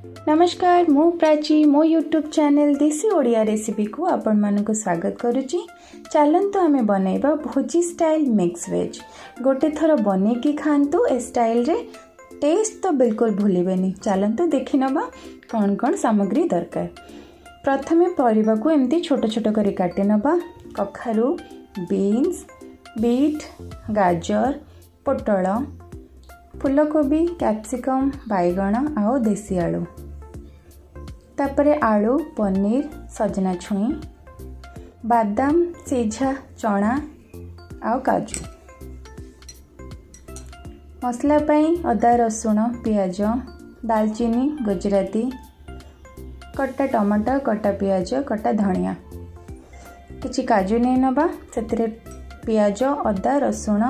नमस्कार मु प्राची मो यूट्यूब चैनल देसी ओडिया रेसिपी को आपण मानक स्वागत करुच्ची। चलतु आमे बनैबा भोजी स्टाइल मिक्स वेज। गोटे थर बने की खांतु ए स्टाइल रे टेस्ट तो बिल्कुल भूलिबेनी। चलतु देखि नबा कौन कौन सामग्री दरकार। प्रथमे परिबा को एमती छोट छोट करी काटी नबा। कखारू, बीन्स, बीट, गाजर, पोटल, फूलकोबी, कैप्सिकम, बैगण आउ देसी आलू। तापरे आलू, पनीर, सजना छुई, बादाम, सिझा चना आउ काजू। मसला पाई अदा रसुण पियाज, दालचीनी, गुजराती, कटा टमाटर, कटा पियाज, कटा धनिया। किछि काजू नहीं नबा। से पियाज, अदा रसुण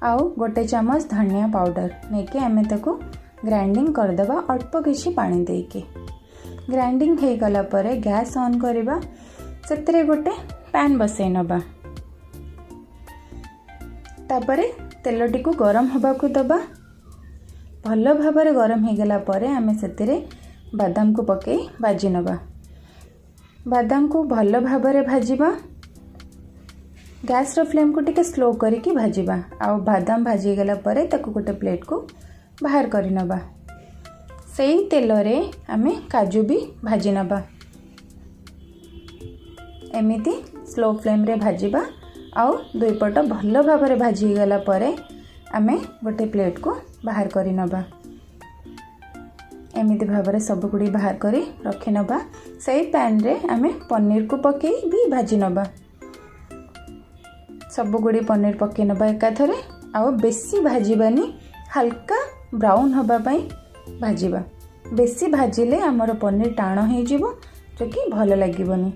आउ गोटे चामच धनिया पाउडर नहीं कि आमे ताको ग्राइंडिंग करदेबा। अल्प किछि पानी देके ग्राइंडिंग हो गला परे गैस ऑन करबा। सेतरे गोटे पैन बसई नबा। तापरे तेलटी को गरम होबा को दबा। भल भाबरे गरम हो गला परे आमे सेतरे बादाम को पके भाजी नबा। बादाम को भल भाबरे भाजीबा। गैस रो फ्लेम को टिके स्लो करके भाजीबा। आउ बादाम भाजी गला परे ताको गोटे प्लेट को बाहर करि नबा। सेई तेल रे आमे काजू भी भाजी नबा। एमिति स्लो फ्लेम रे भाजीबा। आउ दुई पट भल भाबरे भाजी गला परे आमे गोटे प्लेट को बाहर करि नबा। एमिति भाबरे सब गुडी बाहर करी रखि नबा। सेई पैन रे आमे पनीर को पके भी भाजी नबा। सब गुड़ी पनीर पके नबा एकाथरे। आउ बेसी भाजीबानी, हल्का ब्राउन होबा पई भाजीबा। बेसी भाजिले हमर पनीर टाण हो जिवो जो कि भल लागिबोनी।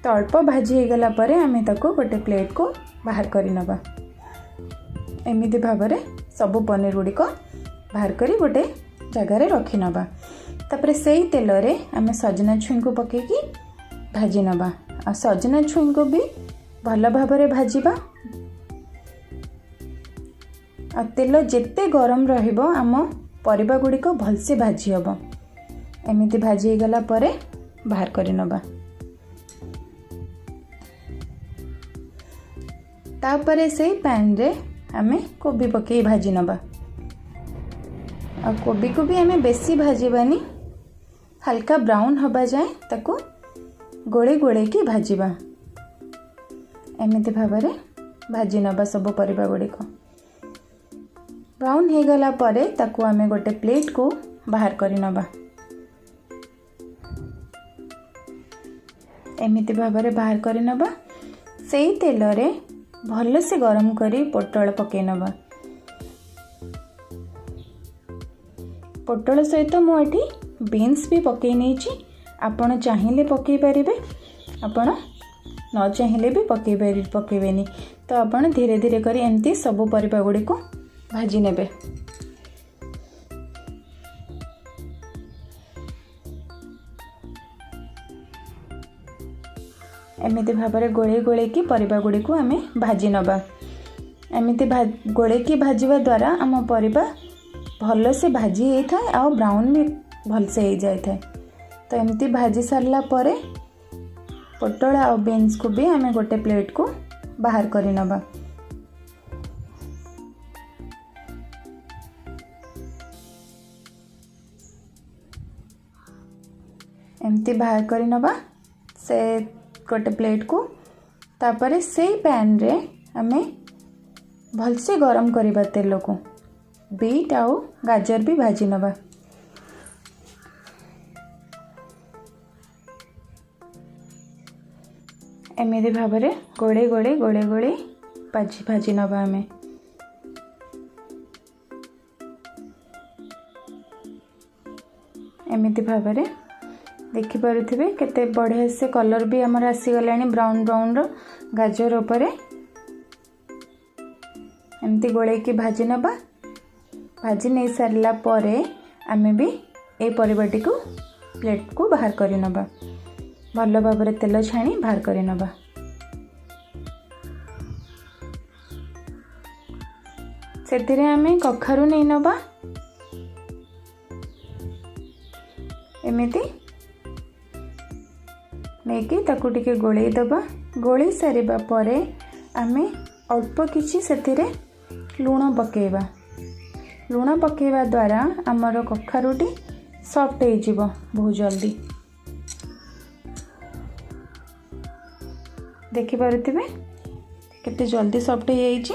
तो अल्प भाजी हो गला परे आमे ताको गोटे प्लेट को बाहर करि नबा। एमिति भाबरे सब पनीर गुडी को बाहर करी गोटे जगह रे रखि नबा। तापरे सेई तेल रे आमे सजना छुई को पके की भाजी नबा। आ सजना छुई को भी भल भाबरे भाजीबा। आ तेल जेते गरम रहिबो आम परिबा गुडी को भलसे भाजी हबो। एमिति भाजी गला परे बाहर करि नबा। तापरे से पैन रे आमे कोबी पके भाजी नबा। आ कोबी को भी आमे बेसी भाजीबानी, हल्का ब्राउन होबा जाए ताको गोळे गोळे की भाजीबा। एमिति भाबरे भाजी नबा सब परिबा गुडी को। ब्राउन हो गला परे ताको आमे गोटे प्लेट को बाहर करि नबा। एमिति भाबरे बाहर करि नबा। सेई तेल रे भल से गरम करी पोटल पके नबा। पोटल सहित मु एठी बीन्स भी पके नेछि। आपण चाहिले पके परिबे, आपण न चाहिए भी पकेबेनी। तो आपण धीरे धीरे करी एमती सब परिबा गुडी को भाजी नेबे। एमिति भाबरे गोळे गोळे की परिबा गुडी को आमे भाजी नबा। एमिति गोळे की भाजीबा द्वारा आम परिबा भल से भाजी होई थाए आ ब्राउन भी भल से हो जाय थाए। तो एमिति भाजी सारला परे पोटल आ बीन्स को भी आमे गोटे प्लेट को बाहर करि नबा। एमती बाहर करि नबा से गोटे प्लेट को। तापरे से पैन रे आमे भल से गरम करिबा तेल को। बीट आउ गाजर भी भाजी नबा। एमिति भाबरे गोळे गोळे गोळे गोळे भाजी नबा आमे। एमिति भाबरे देखि पारुथिबे केते बढ़िया से कलर भी हमर आसी गलानी ब्राउन ब्राउन रो गाजर ऊपर। एमती गोळे की भाजी नबा। भाजी नहीं सारला परे आमे भी ए परिबाटी को प्लेट को बाहर करि नबा। भल भाबरे तेल छाणी बाहर करि नबा। सेतिरे आमे कखारू नहीं नबा। एमिति नेकी ताकू टिके गोळेई दबा। गोळेई सारिबा परे आमे अल्प किछि सेतिरे लूण पकेइबा। लूण पकेइबा द्वारा आमर कखारुटी सॉफ्ट हो जिवो बहुत जल्दी। देखि पारुथिबे केते जल्दी सॉफ्ट हो जाइछि।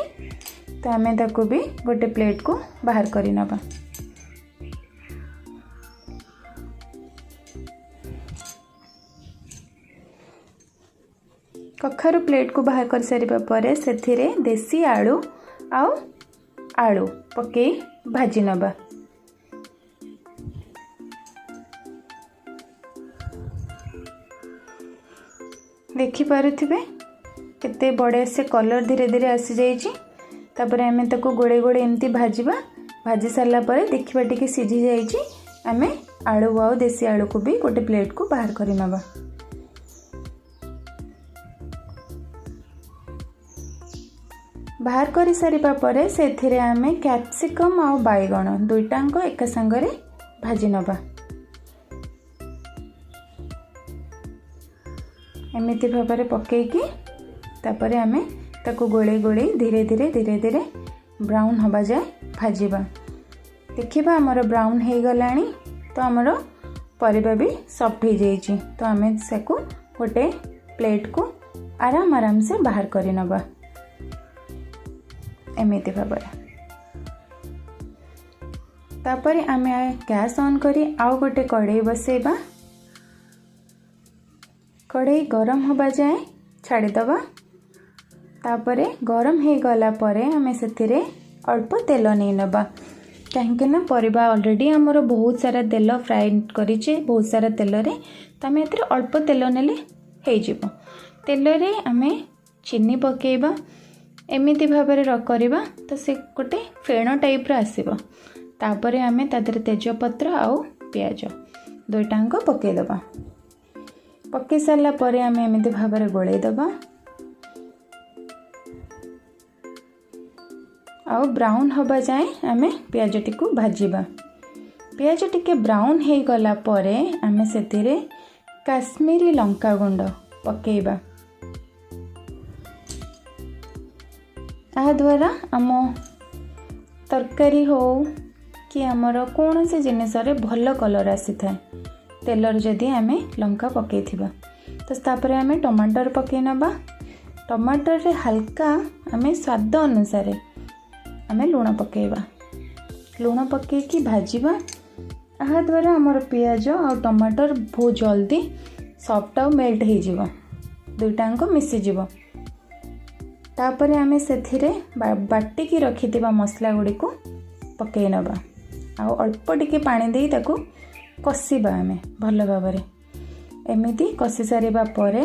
तो आमे ताकू भी गोटे प्लेट को बाहर करि नबा। कखारु प्लेट को बाहर कर सारिबा परे सेथिरे देसी आलू आलू पके भाजी नबा। देखि पारुथिबे केते बड़े से कलर धीरे धीरे आसी जाइछि। तापर आमे ताको गोड़े गोड़े एमती भाजीबा। भाजी सारला परे देखिबा टिके सिझी जाइछि। आमे आलू आउ देसी आलू को भी गोटे प्लेट को बाहर करि नबा। बाहर करि सारिबा परे सेथिरे आमे कैप्सिकम आउ बाइगण दुईटांको एका संगरे भाजी नबा। एमिति भाबरे पकेइकी तापरे आमे ताको गोळे गोळे धीरे धीरे ब्राउन हबा जाए भाजीबा। देखिबा हमर ब्राउन हे गलानी। तो हमर परिबा भी सॉफ्ट हो जाइछि। तो आमे सेको गोटे प्लेट को आराम से बाहर करि नबा। एमिति भाबरे तापरे आमे गैस ऑन करी आउ गोटे कढ़ाई बसेबा। कढ़ाई गरम होबा जाए छाड़ी दबा। तापरे गरम हे गला परे आमे सेथिरे अल्प तेल नै नबा। काहेकि ना परिबा ऑलरेडी हमर बहुत सारा तेल फ्राई करिचे बहुत सारा तेल रे। त आमे एथिरे अल्प तेल नेले हे जिवो। तेल रे आमे चीनी पकेइबा। एमिति भाबरे करिबा तो से गोटे फेण टाइप रा आसीबो। तापरे आमे तादरे तेजपत्र आउ प्याज दुईटांको पके दबा। पके सारला परे आमे एमिति भाबरे गोळेई दबा। आउ ब्राउन हबा जाए आमे प्याज टिकु भाजीबा। प्याज टिके ब्राउन हे गला परे आमे सेतिरे काश्मीरी लंका गुंड पकेइबा। आ द्वारा आम तरकारी हो कि आमर कौन से जिनिस रे भल कलर आसी थाए तेलर जदि आमे लंका पकेइथिबा। तो तापरे आमे टमाटर पके नबा। टमाटर रे हल्का आमे स्वाद अनुसार आमे लूण पकेइबा। लूण पकेइकी भाजीबा। आ द्वारा आमर पियाज और टमाटर बहुत जल्दी सॉफ्ट और मेल्ट हो जिवो। दुईटांको मिसी जिवो। तापरे आमे सेथिरे बाटी की रखिथिबा मसला गुडी को पकेइ नबा। आ अल्प टिके पानी देई ताको कसिबा आमे भल भाबरे। एमिति कसी सारिबा परे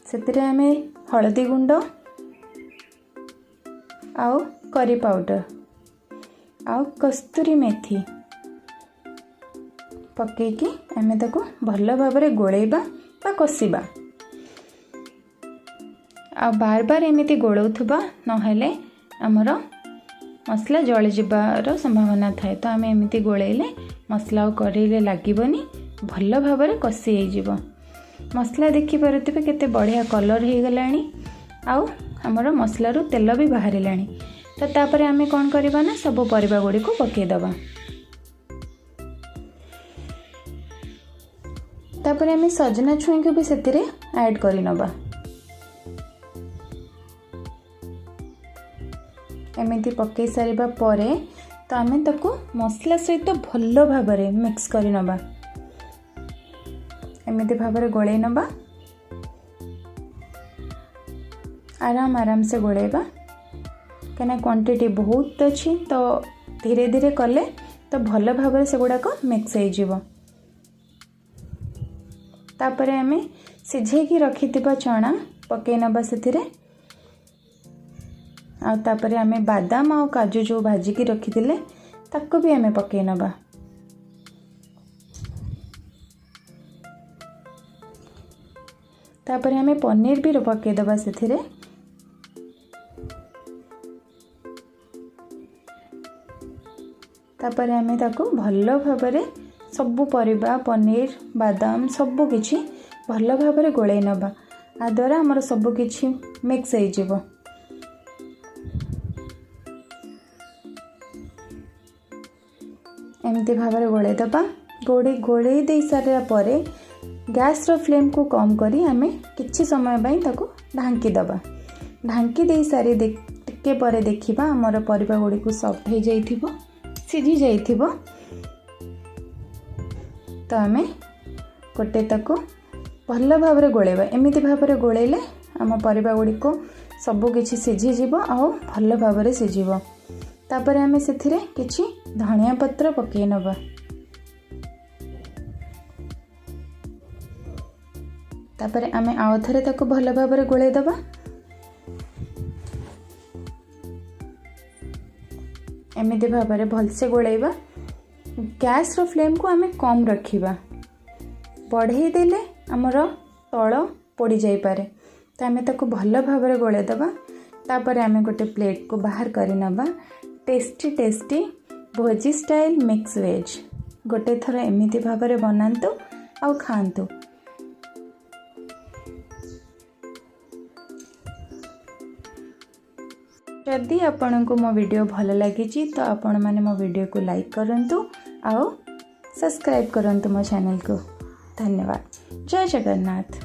सेतिरे आमे हळदी गुंड आउ करी पाउडर आउ कस्तूरी मेथी पकेइकी आमे ताको भल भाबरे गोळेइबा बा कसिबा। आ बार बार एमिति गोळौथुबा नहेले हमर मसला जळि जिबार संभावना थाए। तो आमे एमिति गोळेइले मसला और करेइले लागिबनी भल भाबरे कसी हे जिवो। मसला देखि पारुथिबे केते बढ़िया कलर हे गलानी। आउ हमर मसला रु तेल भी बाहरिलानी। तो तापरे आमे कोन करबा ना सब परिबा गुडी को पकेइ दबा। तापरे आमे सजना छुई को भी सेतिरे ऐड करि नबा। एमिति पकेइ सारिबा परे तो आमे ताको मसला सहित भल भाबरे मिक्स करि नबा। एमिति भाबरे गोळेइ नबा। आराम से गोळेइबा। कना क्वांटिटी बहुत अछि तो धीरे धीरे कले तो भल भाबरे से गुडा को मिक्स हे जिवो। तापरे आमे सिझे की रखिथिबा चना पकेइ नबा सेथिरे। आ तापरे आमे बादाम और काजू जो भाजी की रखिथिले ताको भी आमे पकेइ नबा। तापरे आमे पनीर भी पकेइ दबा सेथिरे। तापर आमे ताको भल भाबरे सबु परिबा पनीर बादाम सबु किछि भल भाबरे गोळै नबा। आ द्वारा हमर सबु किछि मिक्स हो जिवो। एमती भाबरे गोळै दबा। गोळै दे सारा परे गैस रो फ्लेम को कम करी आमे किछि समय पई ताको ढांकी दबा। ढांकी दे सारी टिके परे देखिबा हमर परिबा गुडी को सॉफ्ट हो जाइथिबो, सिझी जाइथिबो। तो आमे गोटे ताको भल भाबरे गोळैबा। एमिति भाबरे गोळैले हम परिबा गुडी को सबु किछि सिझी जिवो आ भल भाबरे सिझिबो। तापर आमे सेथिरे किछि धनिया पत्र पकै नबा। तापर आमे आउ थरे ताको भल भाबरे गोळै दबा। एमिति भाबरे भलसे गोळैबा। गैस रो फ्लेम को आमे कम रखिबा। बढ़ाई देले हमर तळ पोड़ी जाई पारे। तो आमे ताको भल भाबरे गोळै दबा। तापर आमे गोटे प्लेट को बाहर करि नबा। टेस्टी टेस्टी भोजी स्टाइल मिक्स वेज गोटे थर एमिति भाबरे बनांतु आ खांतु। जदि आपण को मो वीडियो भल लगी तो आपण माने मो वीडियो को लाइक करंतु आ सब्सक्राइब करंतु मो चैनल को। धन्यवाद। जय जगन्नाथ।